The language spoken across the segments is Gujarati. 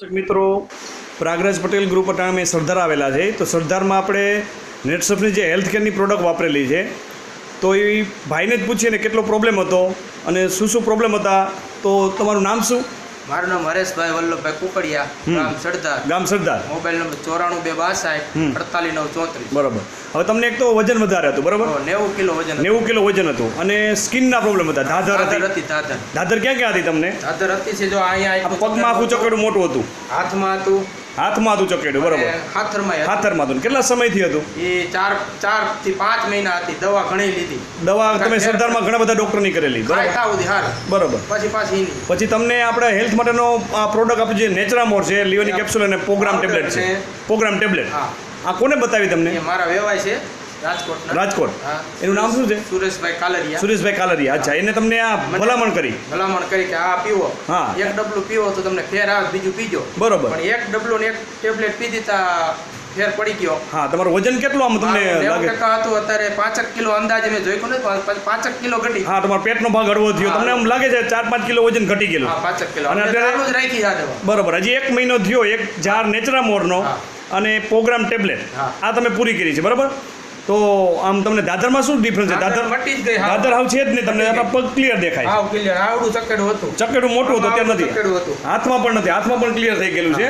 મિત્રો પ્રાગરાજ પટેલ ગ્રુપ અમે સરદાર આવેલા છે તો સરદારમાં આપણે નેટસર્ફની જે હેલ્થ કેરની પ્રોડક્ટ વાપરેલી છે તો એ ભાઈને જ પૂછીએ ને કેટલો પ્રોબ્લેમ હતો અને શું પ્રોબ્લેમ હતા. તો તમારું નામ શું? મારું નામ હરેશભાઈ વલ્લભભાઈ કુકડિયા, ગામ સરદાર. Mobile number 94 262 48 934. બરાબર. હવે તમને એક તો વજન વધારે હતું, બરાબર? 90 કિલો વજન. 90 કિલો વજન હતું અને સ્કિનના પ્રોબ્લેમ હતા. ધાધર હતી. ધાધર ક્યાં ક્યાં હતી તમને? ધાધર હતી છે જો અહીંયા પગમાં આખું ચકેડું મોટું હતું, હાથમાં હતું ચકેડું, બરાબર? હાથરમાં હતું. કેટલા સમયથી હતું? એ 4 થી 5 મહિના હતી. દવા ઘણી લીધી. દવા તમે સરદારમાં ઘણા બધા ડોક્ટરની કરેલી, બરાબર? પછી તમને આપણે હેલ્થ માટેનો આ પ્રોડક્ટ આપ્યું જે નેચરામોર છે, લીવરની કેપ્સ્યુલ અને પ્રોગ્રામ ટેબ્લેટ છે. પ્રોગ્રામ ટેબ્લેટ આ કોને બતાવી તમને? મારા વ્યવસાય છે રાજકોટ. એનું નામ શું છે? સુરેશભાઈ કાલરિયા. અચ્છા, એને તમને આ ભલામણ કરી કે આ પીવો. હા, એક ડબલું પીવો તો તમને ફેર આવે, બીજું પીજો. બરોબર. પણ એક ડબલું ને એક ટેબ્લેટ પી દીધા ફેર પડી ગયો. હા, તમારું વજન કેટલું આમ તમને લાગે? 90% હતું. અત્યારે 5 કિલો અંદાજે મેં જોયું ને 5 કિલો ઘટી. હા, તમારો પેટનો ભાગ હળવો થયો. તમને એમ લાગે છે 4-5 કિલો વજન ઘટી ગયેલું? હા, 5 કિલો. અને અત્યારે રાખી જાજો. બરોબર. હજી 1 મહિનો થયો. એક જાર નેચરામોરનો અને પ્રોગ્રામ ટેબ્લેટ આ તમે પૂરી કરી છે, બરાબર? તો આમ તમને દાદરમાં શું ડિફરન્સ છે? દાદર હાવ છે જ નહીં. તમને પગ ક્લિયર દેખાય? હાવ ક્લિયર. આવડું ચકેડું હતું. ચકેડું મોટું હતું, અત્યારે નથી. હાથમાં પણ નથી. હાથમાં પણ ક્લિયર થઈ ગયેલું છે.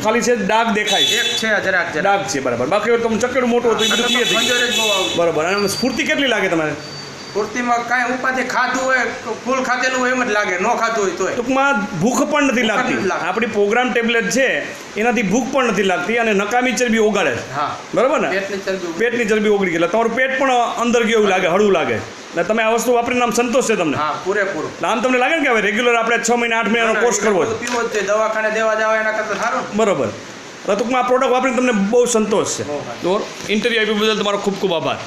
ખાલી છે ડાઘ દેખાય છે. એક છે જરાક ડાઘ છે, બરાબર. બાકી તમે ચકેડું મોટું હતું, એ બધું ક્લિયર થઈ ગયું, બરાબર. અને સ્ફૂર્તિ કેટલી લાગે તમારે? પૂર્તિમાં કાંઈ ઉપાધિ ખાધું હોય, ફૂલ ખાધેલું હોય એમ જ લાગે. ન ખાધું હોય તોય ટૂંકમાં ભૂખ પણ નથી લાગતી. આપણી પ્રોગ્રામ ટેબ્લેટ છે એનાથી ભૂખ પણ નથી લાગતી અને નકામી ચરબી ઓગાળે, બરાબર ને? પેટની ચરબી ઓગળી ગયેલા. તમારું પેટ પણ અંદર ગયું એવું લાગે, હળવું લાગે. એટલે તમે આ વસ્તુ વાપરીને આમ સંતોષ છે તમને? હા, પૂરેપૂરો. આમ તમને લાગે ને કે હવે રેગ્યુલર આપણે 6 મહિના 8 મહિનાનો કોર્સ કરવો છે? પીવો જ દવાખાને દેવા જાવ એના કરતાં સારું, બરોબર. ટૂંકમાં આ પ્રોડક્ટ વાપરીને તમને બહુ સંતોષ છે. તો ઇન્ટરવ્યુ આપ્યું બદલ તમારો ખૂબ ખૂબ આભાર.